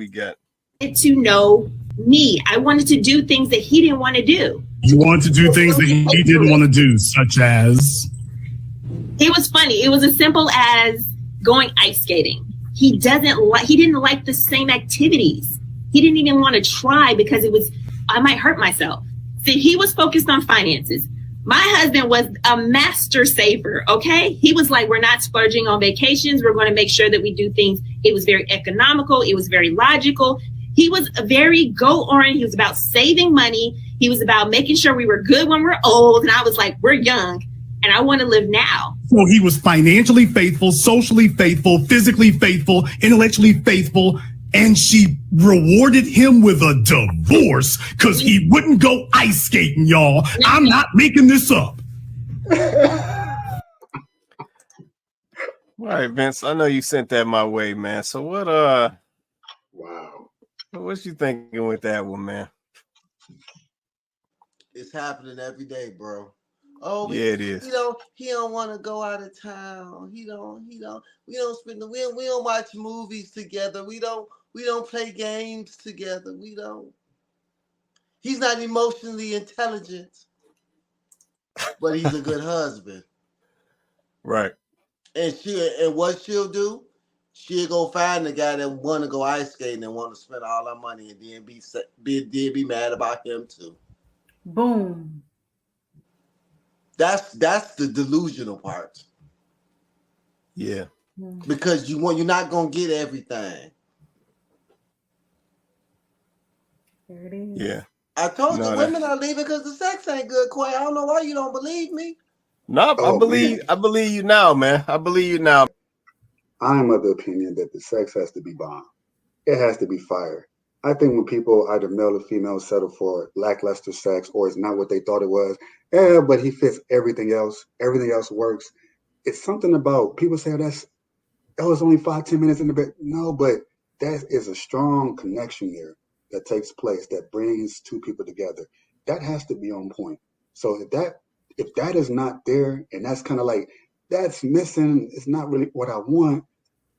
we got? To know me. I wanted to do things that he didn't want to do. You wanted to do things that he didn't want to do, such as? It was funny. It was as simple as going ice skating. He didn't like the same activities. He didn't even want to try because I might hurt myself. See, he was focused on finances. My husband was a master saver, okay? He was like, we're not splurging on vacations. We're going to make sure that we do things. It was very economical. It was very logical. He was a very goal-oriented. He was about saving money. He was about making sure we were good when we're old. And I was like, we're young and I want to live now. So he was financially faithful, socially faithful, physically faithful, intellectually faithful. And she rewarded him with a divorce because he wouldn't go ice skating, y'all. I'm not making this up. All right, Vince, I know you sent that my way, man. So what you thinking with that one, man? It's happening every day, bro. Oh, yeah, it is. He don't want to go out of town. We don't watch movies together. We don't play games together. He's not emotionally intelligent, but he's a good husband. Right. And what she'll do, she'll go find the guy that want to go ice skating and want to spend all our money and then be mad about him too. Boom. That's the delusional part. Yeah. Because you're not gonna get everything. There it is. Yeah. I told you women are leaving because the sex ain't good, Quay. I don't know why you don't believe me. No, I believe you now, man. I believe you now. I'm of the opinion that the sex has to be bomb. It has to be fire. I think when people, either male or female, settle for lackluster sex or it's not what they thought it was, but he fits everything else works. It's something about people say it's only 5-10 minutes in the bed. No, but that is a strong connection there that takes place that brings two people together. That has to be on point. So if that is not there, and that's kind of like, that's missing, it's not really what I want,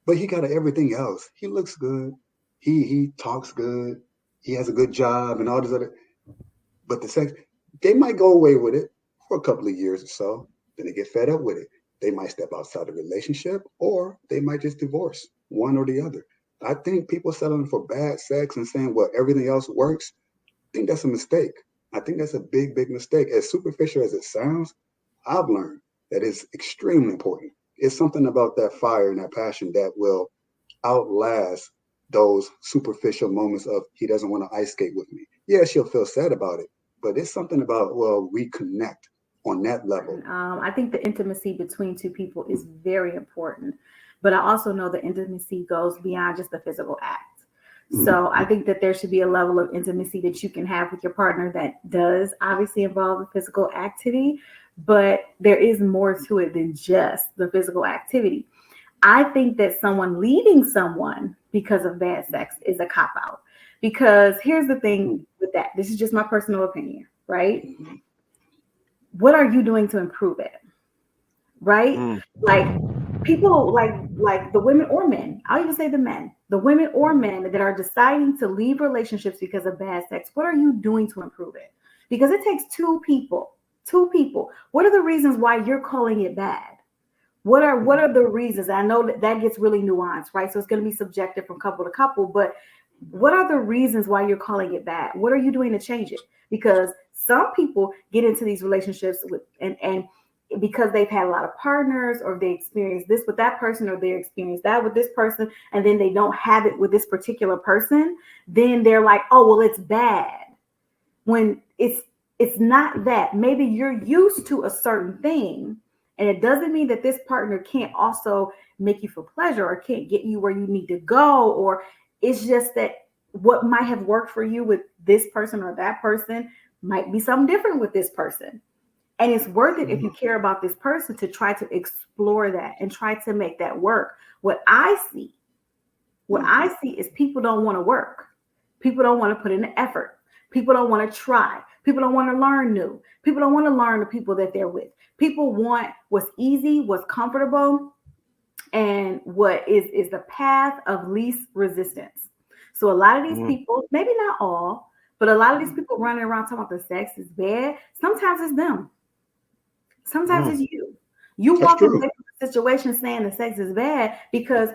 but he got everything else. He looks good. He talks good. He has a good job and all this other, but the sex, they might go away with it for a couple of years or so. Then they get fed up with it. They might step outside the relationship or they might just divorce, one or the other. I think people settling for bad sex and saying, well, everything else works, I think that's a mistake. I think that's a big, big mistake. As superficial as it sounds, I've learned that it's extremely important. It's something about that fire and that passion that will outlast those superficial moments of he doesn't want to ice skate with me. Yeah, she'll feel sad about it, but it's something about, well, we connect on that level. I think the intimacy between two people is very important, but I also know the intimacy goes beyond just the physical act. So I think that there should be a level of intimacy that you can have with your partner that does obviously involve the physical activity, but there is more to it than just the physical activity. I think that someone leaving someone because of bad sex is a cop-out. Because here's the thing with that. This is just my personal opinion, right? What are you doing to improve it? Right? Like people like the women or men, I'll even say the men, the women or men that are deciding to leave relationships because of bad sex. What are you doing to improve it? Because it takes two people. What are the reasons why you're calling it bad? What are the reasons? I know that gets really nuanced, right? So it's going to be subjective from couple to couple, but what are the reasons why you're calling it bad? What are you doing to change it? Because some people get into these relationships with and because they've had a lot of partners or they experience this with that person or they experience that with this person and then they don't have it with this particular person, then they're like, oh, well, it's bad. When it's not that. Maybe you're used to a certain thing. And it doesn't mean that this partner can't also make you feel pleasure or can't get you where you need to go. Or it's just that what might have worked for you with this person or that person might be something different with this person. And it's worth it if you care about this person to try to explore that and try to make that work. What I see is people don't want to work. People don't want to put in the effort. People don't want to try. People don't want to learn new. People don't want to learn the people that they're with. People want what's easy, what's comfortable, and what is the path of least resistance. So a lot of these Mhm. people, maybe not all, but a lot of these people running around talking about the sex is bad. Sometimes it's them. Sometimes it's you. You That's walking true. away from the situation saying the sex is bad because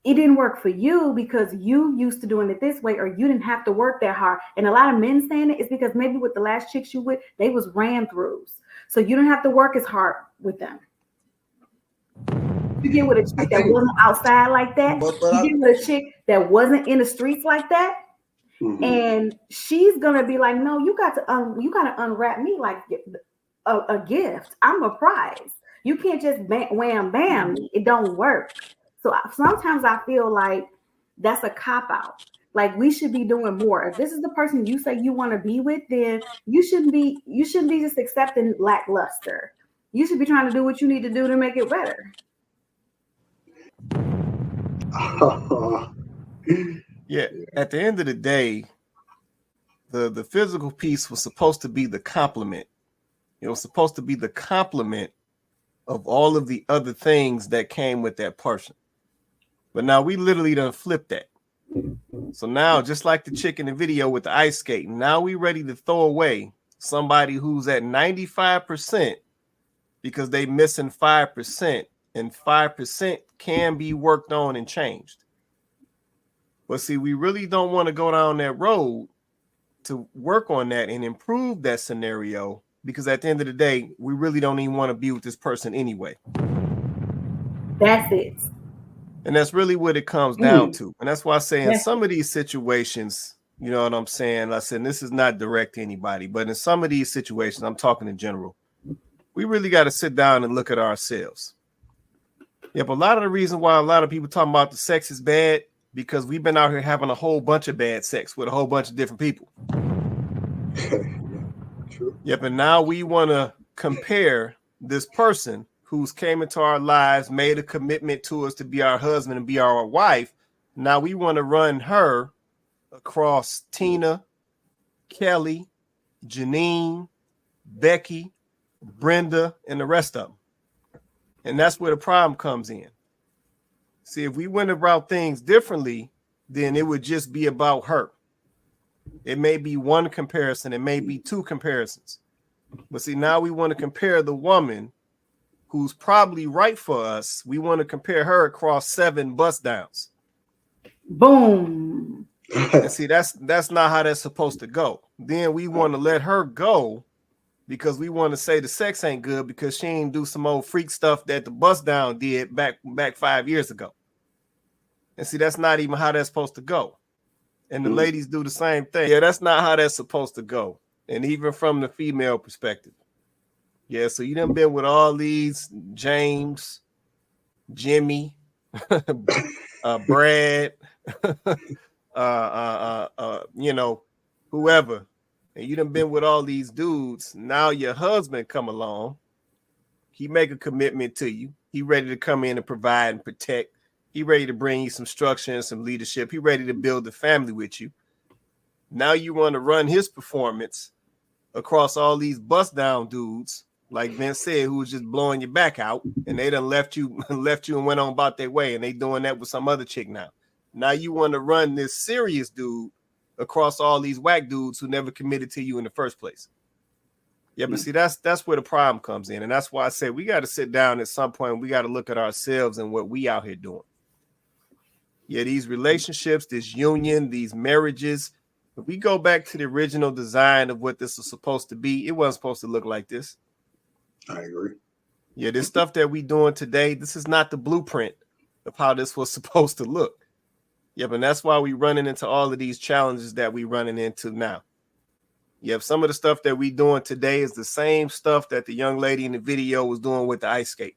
it didn't work for you because you used to doing it this way, or you didn't have to work that hard. And a lot of men saying it is because maybe with the last chicks you with, they was ran throughs. So you don't have to work as hard with them. You get with a chick that wasn't outside like that. You get with a chick that wasn't in the streets like that. Mhm. And she's gonna be like, no, you got to unwrap me like a gift. I'm a prize. You can't just wham bam. It don't work. So sometimes I feel like that's a cop out. Like we should be doing more. If this is the person you say you want to be with, then you shouldn't be just accepting lackluster. You should be trying to do what you need to do to make it better. Yeah. At the end of the day, the physical piece was supposed to be the complement. It was supposed to be the complement of all of the other things that came with that person. But now we literally done flipped that. So now, just like the chick in the video with the ice skating, now we ready to throw away somebody who's at 95% because they missing 5%, and 5% can be worked on and changed. But see, we really don't want to go down that road to work on that and improve that scenario, because at the end of the day, we really don't even want to be with this person anyway. That's it. And that's really what it comes down to. And that's why I say in some of these situations, you know what I'm saying? I said, this is not direct to anybody, but in some of these situations, I'm talking in general, we really got to sit down and look at ourselves. Yep, a lot of the reason why a lot of people talking about the sex is bad, because we've been out here having a whole bunch of bad sex with a whole bunch of different people. True. Yep, and now we want to compare this person who's came into our lives, made a commitment to us to be our husband and be our wife. Now we want to run her across Tina, Kelly, Janine, Becky, Brenda, and the rest of them. And that's where the problem comes in. See, if we went about things differently, then it would just be about her. It may be one comparison, it may be two comparisons. But see, now we want to compare the woman who's probably right for us. We want to compare her across 7 bust downs. Boom. And see, that's not how that's supposed to go. Then we want to let her go because we want to say the sex ain't good because she ain't do some old freak stuff that the bust down did back 5 years ago. And see, that's not even how that's supposed to go. And the ladies do the same thing. Yeah, that's not how that's supposed to go. And even from the female perspective. Yeah, so you done been with all these James, Jimmy, Brad, you know, whoever. And you done been with all these dudes. Now your husband come along. He make a commitment to you. He ready to come in and provide and protect. He ready to bring you some structure and some leadership. He ready to build a family with you. Now you want to run his performance across all these bust down dudes, like Vince said, who was just blowing your back out, and they done left you and went on about their way, and they doing that with some other chick now. Now you want to run this serious dude across all these whack dudes who never committed to you in the first place. Yeah, but see, that's where the problem comes in, and that's why I say we got to sit down at some point. We got to look at ourselves and what we out here doing. Yeah, these relationships, this union, these marriages. If we go back to the original design of what this was supposed to be, it wasn't supposed to look like this. I agree. Yeah, this stuff that we doing today, this is not the blueprint of how this was supposed to look. Yep, and that's why we running into all of these challenges that we running into now. Yep, some of the stuff that we doing today is the same stuff that the young lady in the video was doing with the ice skate.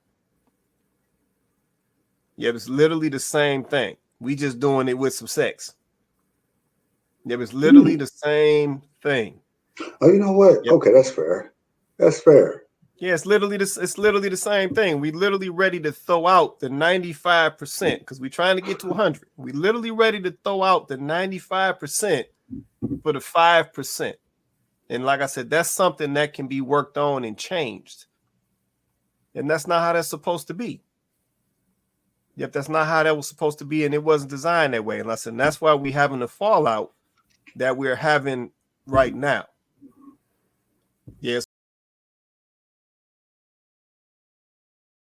Yep, it's literally the same thing. We just doing it with some sex. Yep, it's literally the same thing. Oh, you know what? Yep. Okay, that's fair. That's fair. Yeah, it's literally the same thing. We literally ready to throw out the 95% because we're trying to get to 100. We literally ready to throw out the 95% for the 5%. And like I said, that's something that can be worked on and changed. And that's not how that's supposed to be. Yep, that's not how that was supposed to be, and it wasn't designed that way. And listen, that's why we're having the fallout that we're having right now.